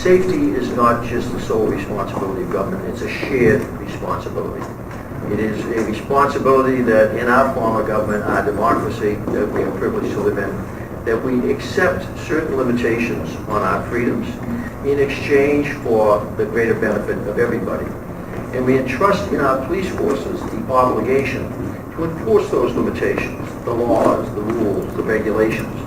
Safety is not just the sole responsibility of government, it's a shared responsibility. It is a responsibility that in our form of government, our democracy that we are privileged to live in, that we accept certain limitations on our freedoms in exchange for the greater benefit of everybody. And we entrust in our police forces the obligation to enforce those limitations, the laws, the rules, the regulations.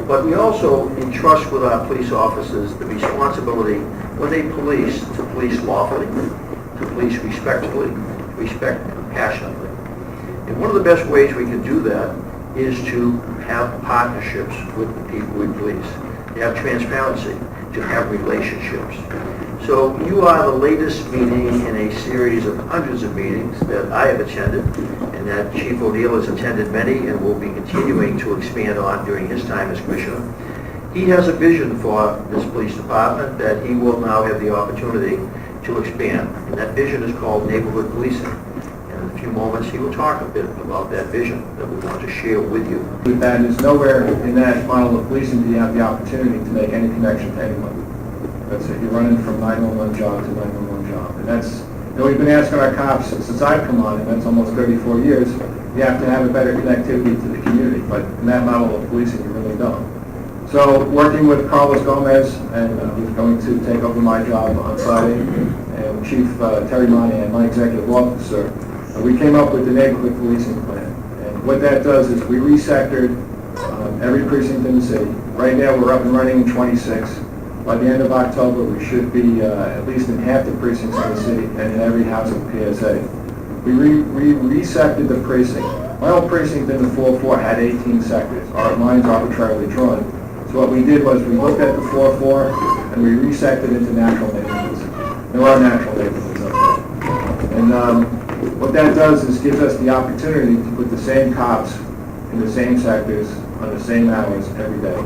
But we also entrust with our police officers the responsibility when they police to police lawfully, to police respectfully, respect compassionately. And one of the best ways we can do that is to have partnerships with the people we police, to have transparency, to have relationships. So you are the latest meeting in a series of hundreds of meetings that I have attended, and that Chief O'Neill has attended many and will be continuing to expand on during his time as Commissioner. He has a vision for this police department that he will now have the opportunity to expand, and that vision is called neighborhood policing. And in a few moments he will talk a bit about that vision that we want to share with you. With that, there's nowhere in that model of policing do you have the opportunity to make any connection to anyone. That's it. You're running from 911 job to 911 job. And that's, we've been asking our cops since I've come on, and that's almost 34 years, you have to have a better connectivity to the community. But in that model of policing, you really don't. So working with Carlos Gomez, and who's going to take over my job on Friday, and Chief Terry Monahan, my executive officer, we came up with the neighborhood policing plan. And what that does is we resectored every precinct in the city. Right now we're up and running in 26. By the end of October, we should be at least in half the precincts in the city and in every house of PSA. We resected the precinct. My old precinct in the 4-4 had 18 sectors. Our lines arbitrarily drawn. So what we did was we looked at the 4-4 and we resected into natural neighborhoods. There are natural neighborhoods up there. And what that does is gives us the opportunity to put the same cops in the same sectors on the same hours every day.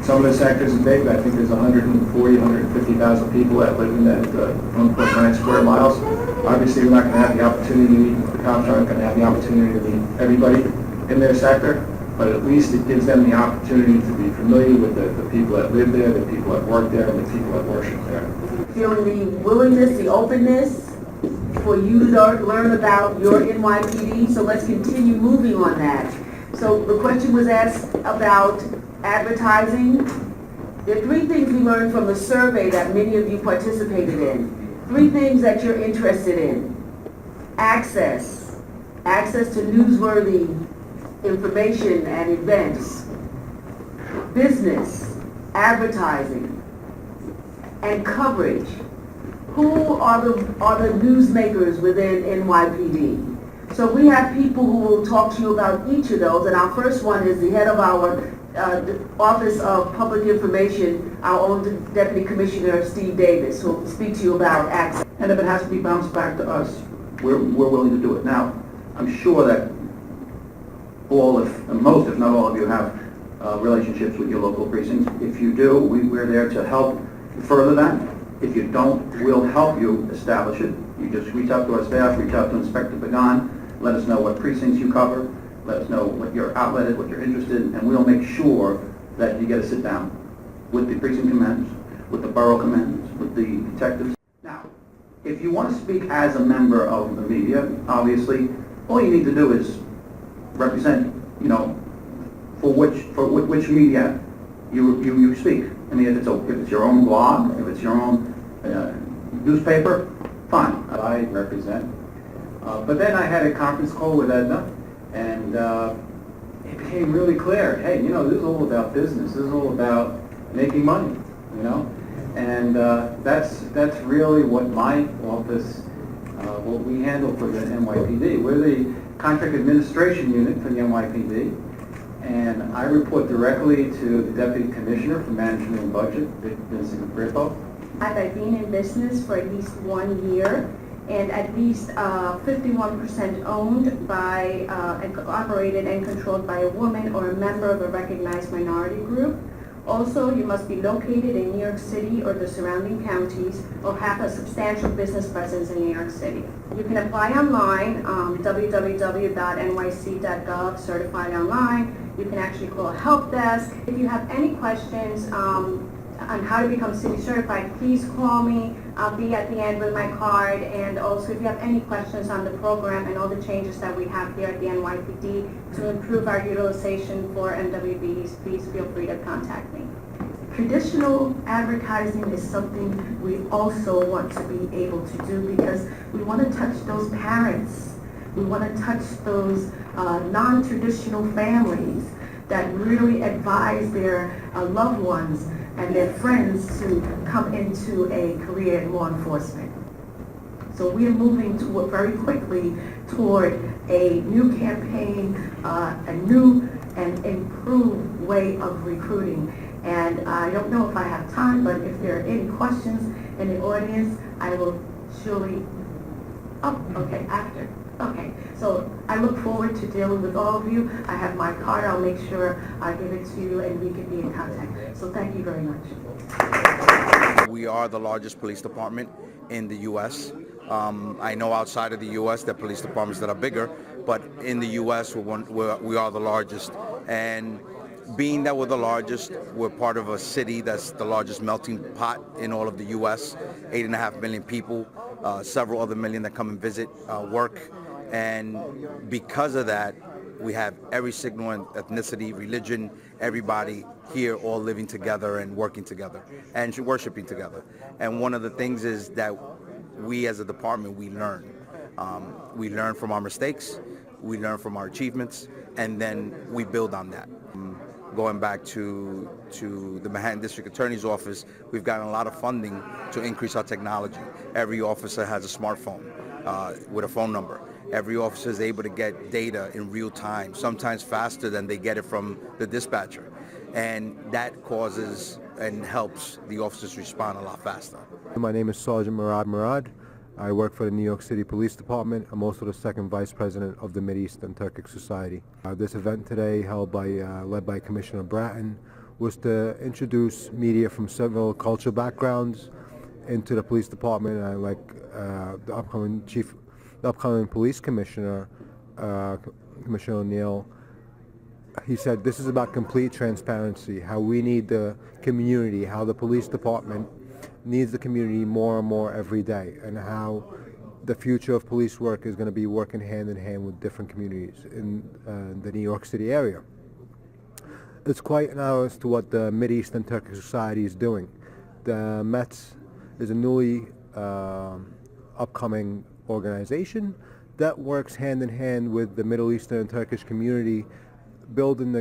Some of the sectors are big. I think there's 140, 150,000 people that live in that 1.9 square miles. Obviously, we're not going to have the opportunity, the cops aren't going to have the opportunity to meet everybody in their sector, but at least it gives them the opportunity to be familiar with the people that live there, the people that work there, and the people that worship there. Feeling the willingness, the openness for you to learn about your NYPD, so let's continue moving on that. So the question was asked about advertising. There are three things we learned from the survey that many of you participated in. Three things that you're interested in. Access to newsworthy information and events. Business, advertising, and coverage. Who are the newsmakers within NYPD? So we have people who will talk to you about each of those, and our first one is the head of our Office of Public Information, our own Deputy Commissioner Steve Davis, who will speak to you about access. And if it has to be bounced back to us, we're willing to do it. Now, I'm sure that most, if not all of you, have relationships with your local precincts. If you do, we're there to help further that. If you don't, we'll help you establish it. You just reach out to our staff, reach out to Inspector Pagan, let us know what precincts you cover, let us know what your outlet is, what you're interested in, and we'll make sure that you get a sit down with the precinct commanders, with the borough commanders, with the detectives. Now, if you want to speak as a member of the media, obviously, all you need to do is represent, for which media you speak. I mean, if it's your own blog, if it's your own newspaper, fine. I represent. But then I had a conference call with Edna, and it became really clear. Hey, this is all about business. This is all about making money. And that's really what my office, what we handle for the NYPD. We're the contract administration unit for the NYPD. And I report directly to the Deputy Commissioner for Management and Budget, Vincent Grippo. I've been in business for at least 1 year, and at least 51% owned by, operated and controlled by a woman or a member of a recognized minority group. Also, you must be located in New York City or the surrounding counties or have a substantial business presence in New York City. You can apply online, www.nyc.gov, certified online. You can actually call a help desk. If you have any questions, on how to become city certified, please call me. I'll be at the end with my card. And also, if you have any questions on the program and all the changes that we have here at the NYPD to improve our utilization for MWBs, please feel free to contact me. Traditional advertising is something we also want to be able to do because we want to touch those parents. We want to touch those non-traditional families that really advise their loved ones and their friends to come into a career in law enforcement. So we are moving very quickly toward a new campaign, a new and improved way of recruiting. And I don't know if I have time, but if there are any questions in the audience, I will surely, after. Okay, so I look forward to dealing with all of you. I have my card, I'll make sure I give it to you and we can be in contact. So thank you very much. We are the largest police department in the U.S. I know outside of the U.S. there are police departments that are bigger, but in the U.S. we are the largest. And being that we're the largest, we're part of a city that's the largest melting pot in all of the U.S., 8.5 million people, several other million that come and visit, work. And because of that, we have every single ethnicity, religion, everybody here all living together and working together and worshiping together. And one of the things is that we as a department, we learn. We learn from our mistakes, we learn from our achievements, and then we build on that. Going back to the Manhattan District Attorney's Office, we've gotten a lot of funding to increase our technology. Every officer has a smartphone with a phone number. Every officer is able to get data in real time, sometimes faster than they get it from the dispatcher. And that causes and helps the officers respond a lot faster. My name is Sergeant Murad. I work for the New York City Police Department. I'm also the second vice president of the Mideast and Turkic Society. This event today, led by Commissioner Bratton, was to introduce media from several cultural backgrounds into the police department. I like the upcoming police commissioner, Commissioner O'Neill. He said this is about complete transparency, how we need the community, how the police department needs the community more and more every day, and how the future of police work is going to be working hand in hand with different communities in the New York City area. It's quite an hour as to what the Mideast and Turkic Society is doing. The METS is a newly upcoming organization that works hand in hand with the Middle Eastern and Turkish community, bridging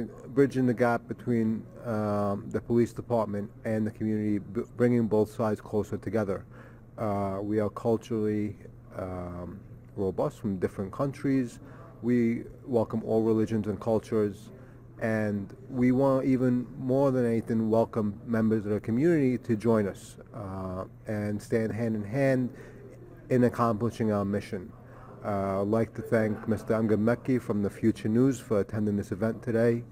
the gap between the police department and the community, bringing both sides closer together. We are culturally robust from different countries. We welcome all religions and cultures, and we want, even more than anything, welcome members of the community to join us and stand hand in hand in accomplishing our mission. I'd like to thank Mr. Amgad Mekki from the Future News for attending this event today.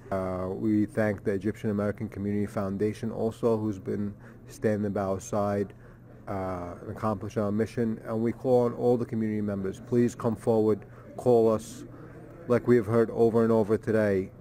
We thank the Egyptian American Community Foundation also, who's been standing by our side and accomplish our mission. And we call on all the community members, please come forward, call us, like we have heard over and over today.